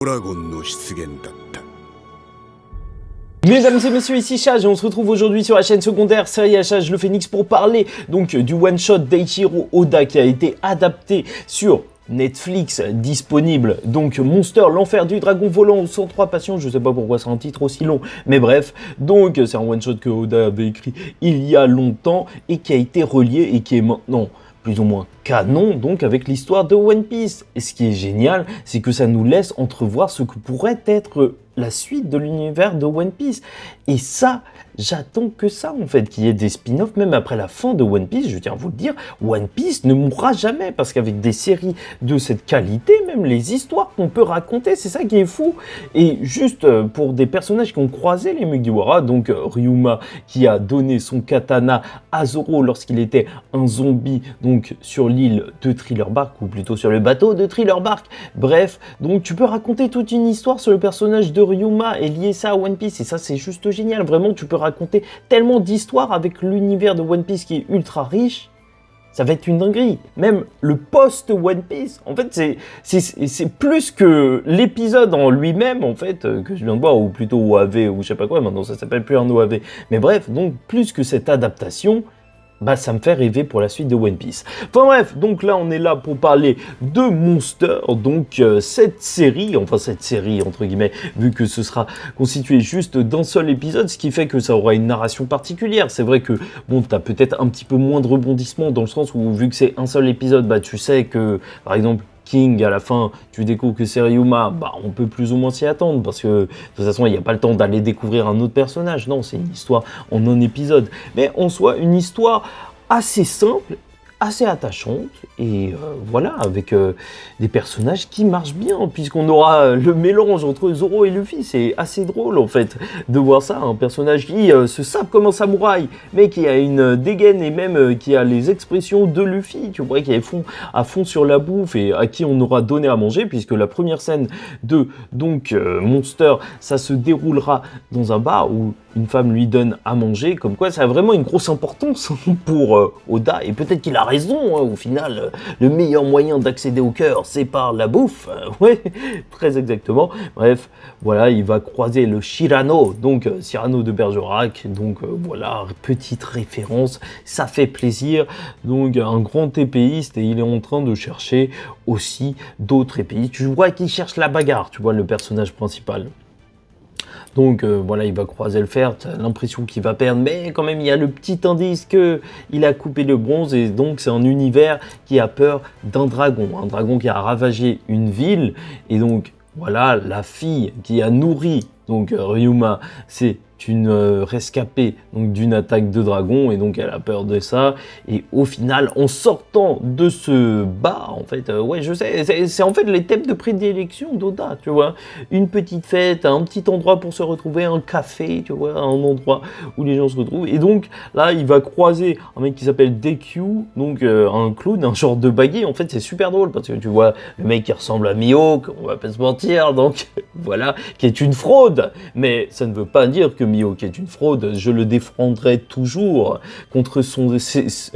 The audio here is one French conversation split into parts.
ドラゴンの出現だった。 Mesdames et messieurs, ici Chage et on se retrouve aujourd'hui sur la chaîne secondaire Série à Chage le Phénix pour parler donc du one-shot d'Eiichiro Oda qui a été adapté sur Netflix, disponible, donc Monster, l'enfer du dragon volant aux 103 passions, je sais pas pourquoi c'est un titre aussi long, mais bref, donc c'est un one-shot que Oda avait écrit il y a longtemps et qui a été relié et qui est maintenant plus ou moins canon, donc avec l'histoire de One Piece. Et ce qui est génial, c'est que ça nous laisse entrevoir ce que pourrait être la suite de l'univers de One Piece. Et ça, j'attends que ça en fait, qu'il y ait des spin-offs, même après la fin de One Piece, je tiens à vous le dire, One Piece ne mourra jamais, parce qu'avec des séries de cette qualité, même les histoires qu'on peut raconter, c'est ça qui est fou. Et juste pour des personnages qui ont croisé les Mugiwara, donc Ryuma qui a donné son katana à Zoro lorsqu'il était un zombie, donc sur l'île de Thriller Bark, ou plutôt sur le bateau de Thriller Bark. Bref, donc tu peux raconter toute une histoire sur le personnage de Ryuma et lier ça à One Piece, et ça c'est juste génial, vraiment tu peux raconter tellement d'histoires avec l'univers de One Piece qui est ultra riche. Ça va être une dinguerie. Même le post-One Piece, en fait, c'est plus que l'épisode en lui-même, en fait, que je viens de voir, ou plutôt OAV, ou je sais pas quoi, maintenant ça s'appelle plus un OAV. Mais bref, donc, plus que cette adaptation, bah ça me fait rêver pour la suite de One Piece. Enfin bref, donc là on est là pour parler de Monster, donc cette série entre guillemets, vu que ce sera constitué juste d'un seul épisode, ce qui fait que ça aura une narration particulière. C'est vrai que bon, t'as peut-être un petit peu moins de rebondissements dans le sens où vu que c'est un seul épisode, bah tu sais que par exemple King, à la fin, tu découvres que c'est Ryuma, bah on peut plus ou moins s'y attendre, parce que de toute façon, il n'y a pas le temps d'aller découvrir un autre personnage, non, c'est une histoire en un épisode. Mais en soi, une histoire assez simple, assez attachante, et voilà, avec des personnages qui marchent bien, puisqu'on aura le mélange entre Zoro et Luffy. C'est assez drôle, en fait, de voir ça, un personnage qui se sape comme un samouraï, mais qui a une dégaine, et même qui a les expressions de Luffy, tu vois, qui est à fond sur la bouffe, et à qui on aura donné à manger, puisque la première scène de, donc, Monster, ça se déroulera dans un bar où une femme lui donne à manger, comme quoi ça a vraiment une grosse importance pour Oda, et peut-être qu'il a raison, hein, au final, le meilleur moyen d'accéder au cœur, c'est par la bouffe, ouais, très exactement. Bref, voilà, il va croiser le Shirano, donc Cyrano de Bergerac, donc voilà, petite référence, ça fait plaisir, donc un grand épéiste, et il est en train de chercher aussi d'autres épéistes. Tu vois qu'il cherche la bagarre, tu vois, le personnage principal. Donc voilà, il va croiser le fer, tu as l'impression qu'il va perdre, mais quand même il y a le petit indice qu'il a coupé le bronze, et donc c'est un univers qui a peur d'un dragon qui a ravagé une ville, et donc voilà, la fille qui a nourri donc Ryuma, c'est une rescapée donc d'une attaque de dragon, et donc elle a peur de ça, et au final en sortant de ce bar, en fait ouais je sais, c'est en fait les thèmes de prédilection d'Oda, tu vois, une petite fête, un petit endroit pour se retrouver, un café, tu vois, un endroit où les gens se retrouvent, et donc là il va croiser un mec qui s'appelle DQ, donc un clown, un genre de baggy. En fait c'est super drôle parce que tu vois le mec qui ressemble à Mihawk, on va pas se mentir, donc voilà, qui est une fraude, mais ça ne veut pas dire que Mihawk est une fraude, je le défendrai toujours contre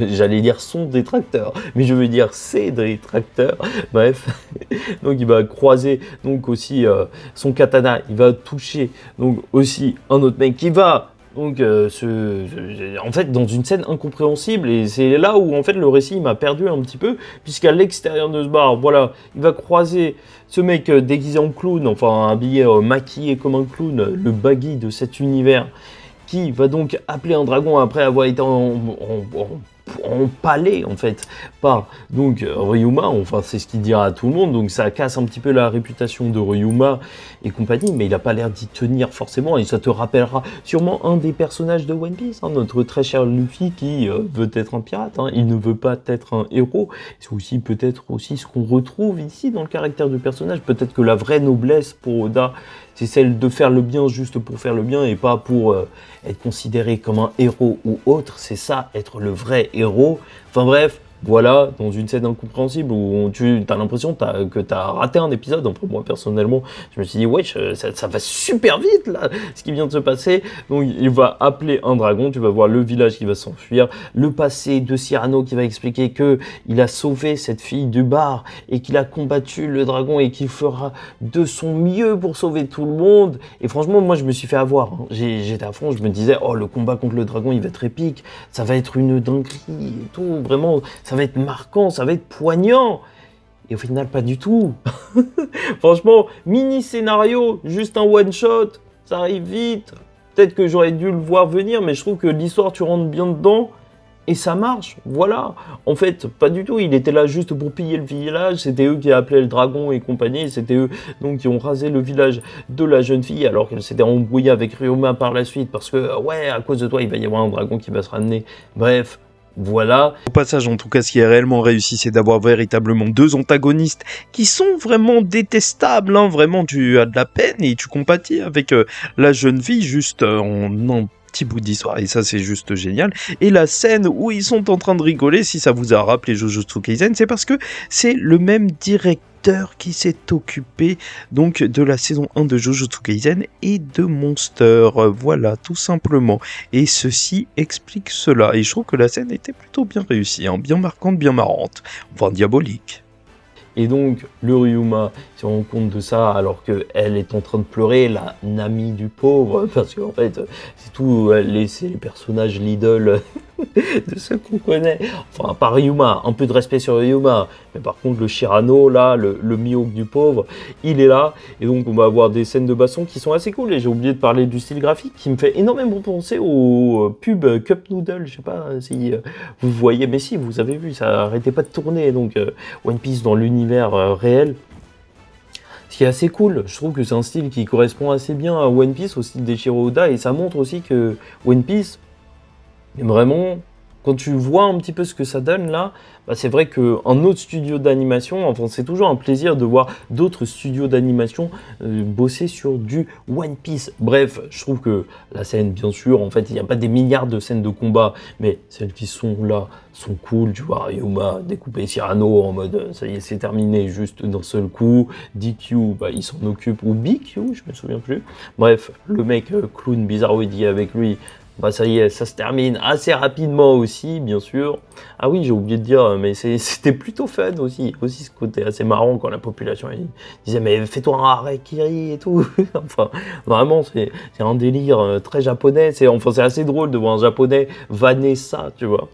j'allais dire son détracteur, mais je veux dire ses détracteurs, bref, donc il va croiser donc aussi son katana, il va toucher donc aussi un autre mec qui va donc en fait dans une scène incompréhensible, et c'est là où en fait le récit m'a perdu un petit peu, puisqu'à l'extérieur de ce bar, voilà, il va croiser ce mec déguisé en clown, enfin habillé maquillé comme un clown, le baggy de cet univers, qui va donc appeler un dragon après avoir été empalé en fait par donc Ryuma, enfin c'est ce qu'il dira à tout le monde, donc ça casse un petit peu la réputation de Ryuma et compagnie, mais il n'a pas l'air d'y tenir forcément, et ça te rappellera sûrement un des personnages de One Piece, hein, notre très cher Luffy qui veut être un pirate, hein, il ne veut pas être un héros. C'est aussi peut-être aussi ce qu'on retrouve ici dans le caractère du personnage, peut-être que la vraie noblesse pour Oda, c'est celle de faire le bien juste pour faire le bien, et pas pour être considéré comme un héros ou autre, c'est ça, être le vrai héros. Enfin bref, voilà, dans une scène incompréhensible où tu as l'impression que tu as raté un épisode. Enfin, moi, personnellement, je me suis dit, wesh, ça va super vite, là, ce qui vient de se passer. Donc, il va appeler un dragon, tu vas voir le village qui va s'enfuir, le passé de Cyrano qui va expliquer que il a sauvé cette fille du bar et qu'il a combattu le dragon et qu'il fera de son mieux pour sauver tout le monde. Et franchement, moi, je me suis fait avoir. Hein. J'étais à fond, je me disais, oh, le combat contre le dragon, il va être épique, ça va être une dinguerie et tout, vraiment, ça va être marquant, ça va être poignant. Et au final, pas du tout. Franchement, mini scénario, juste un one shot, ça arrive vite. Peut-être que j'aurais dû le voir venir, mais je trouve que l'histoire, tu rentres bien dedans. Et ça marche, voilà. En fait, pas du tout. Il était là juste pour piller le village. C'était eux qui appelaient le dragon et compagnie. C'était eux donc qui ont rasé le village de la jeune fille alors qu'elle s'était embrouillée avec Ryoma par la suite parce que ouais, à cause de toi, il va y avoir un dragon qui va se ramener. Bref. Voilà. Au passage, en tout cas, ce qui est réellement réussi, c'est d'avoir véritablement deux antagonistes qui sont vraiment détestables. Hein. Vraiment, tu as de la peine et tu compatis avec la jeune fille juste en un petit bout d'histoire. Et ça, c'est juste génial. Et la scène où ils sont en train de rigoler, si ça vous a rappelé Jujutsu Kaisen, c'est parce que c'est le même directeur qui s'est occupé donc de la saison 1 de Jujutsu Kaisen et de Monster, voilà, tout simplement. Et ceci explique cela, et je trouve que la scène était plutôt bien réussie, hein, bien marquante, bien marrante, enfin diabolique. Et donc, le Ryuma se rend compte de ça alors qu'elle est en train de pleurer, la Nami du pauvre, parce qu'en fait, c'est tout, c'est les personnages l'idole de ceux qu'on connaît. Enfin, pas Ryuma, un peu de respect sur Ryuma, mais par contre, le Shirano, là, le Mihawk du pauvre, il est là, et donc on va avoir des scènes de baston qui sont assez cool, et j'ai oublié de parler du style graphique qui me fait énormément penser au pub Cup Noodle, je sais pas si vous voyez, mais si, vous avez vu, ça arrêtait pas de tourner, donc One Piece dans l'univers réel. Ce qui est assez cool, je trouve que c'est un style qui correspond assez bien à One Piece, au style d'Eiichiro Oda, et ça montre aussi que One Piece, vraiment, quand tu vois un petit peu ce que ça donne là, bah c'est vrai qu'un autre studio d'animation, enfin c'est toujours un plaisir de voir d'autres studios d'animation bosser sur du One Piece. Bref, je trouve que la scène, bien sûr, en fait, il n'y a pas des milliards de scènes de combat, mais celles qui sont là sont cool. Tu vois, Ryuma découper Cyrano en mode ça y est, c'est terminé, juste d'un seul coup. DQ, bah, il s'en occupe, ou BQ, je me souviens plus. Bref, le mec clown bizarroïde avec lui. Bah ça y est, ça se termine assez rapidement aussi, bien sûr. Ah oui, j'ai oublié de dire, mais c'était plutôt fun aussi ce côté assez marrant quand la population disait mais fais-toi un harakiri et tout. Enfin, vraiment, c'est un délire très japonais. C'est assez drôle de voir un japonais vanner ça, tu vois.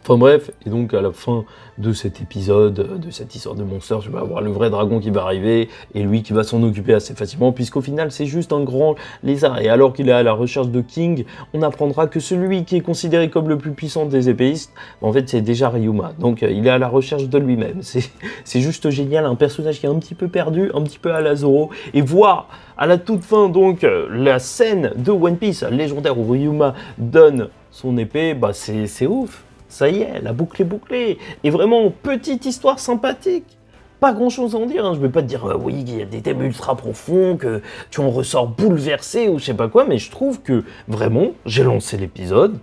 Enfin bref, et donc à la fin de cet épisode, de cette histoire de Monster, tu vas avoir le vrai dragon qui va arriver, et lui qui va s'en occuper assez facilement, puisqu'au final c'est juste un grand lézard. Et alors qu'il est à la recherche de King, on apprendra que celui qui est considéré comme le plus puissant des épéistes, en fait c'est déjà Ryuma. Donc il est à la recherche de lui-même. C'est juste génial, un personnage qui est un petit peu perdu, un petit peu à la Zoro, et voir à la toute fin donc la scène de One Piece légendaire où Ryuma donne son épée, bah c'est ouf. Ça y est, la boucle est bouclée. Et vraiment, petite histoire sympathique. Pas grand chose à en dire. Hein. Je vais pas te dire, oui, il y a des thèmes ultra profonds, que tu en ressors bouleversé ou je sais pas quoi, mais je trouve que vraiment, j'ai lancé l'épisode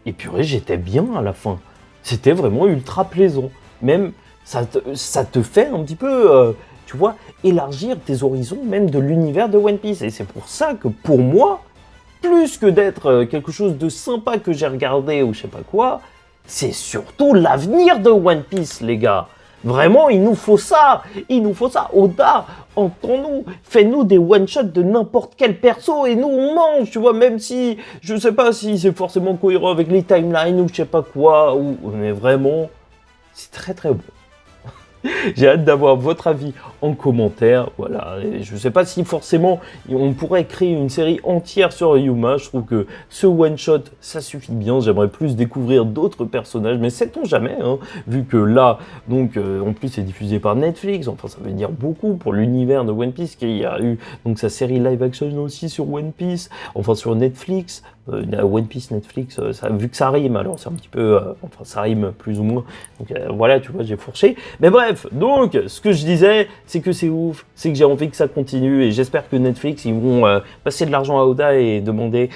et purée, j'étais bien à la fin. C'était vraiment ultra plaisant. Même, ça te fait un petit peu, tu vois, élargir tes horizons, même de l'univers de One Piece. Et c'est pour ça que pour moi, plus que d'être quelque chose de sympa que j'ai regardé ou je sais pas quoi, c'est surtout l'avenir de One Piece, les gars. Vraiment, il nous faut ça. Il nous faut ça. Oda, entends-nous. Fais-nous des one-shots de n'importe quel perso et nous, on mange, tu vois, même si, je sais pas si c'est forcément cohérent avec les timelines ou je sais pas quoi, mais vraiment, c'est très très bon. J'ai hâte d'avoir votre avis en commentaire. Voilà, et je ne sais pas si forcément on pourrait créer une série entière sur Ryuma. Je trouve que ce one shot, ça suffit bien. J'aimerais plus découvrir d'autres personnages, mais sait-on jamais, hein, vu que là, donc en plus c'est diffusé par Netflix. Enfin, ça veut dire beaucoup pour l'univers de One Piece, qui a eu donc sa série live action aussi sur One Piece, enfin sur Netflix. One Piece Netflix, vu que ça rime, alors c'est un petit peu, enfin ça rime plus ou moins, donc voilà, tu vois, j'ai fourché. Mais bref, donc ce que je disais, c'est que c'est ouf, c'est que j'ai envie que ça continue, et j'espère que Netflix, ils vont passer de l'argent à Oda et demander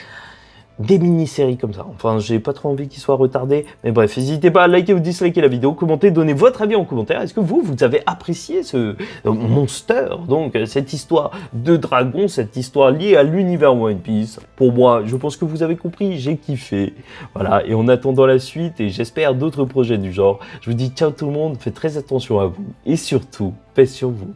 des mini-séries comme ça. Enfin, j'ai pas trop envie qu'ils soient retardés, mais bref, n'hésitez pas à liker ou disliker la vidéo, commenter, donner votre avis en commentaire. Est-ce que vous avez apprécié ce Monster, donc cette histoire de dragon, cette histoire liée à l'univers One Piece? Pour moi, je pense que vous avez compris, j'ai kiffé. Voilà, et en attendant la suite, et j'espère d'autres projets du genre, je vous dis ciao tout le monde, faites très attention à vous, et surtout, paix sur vous.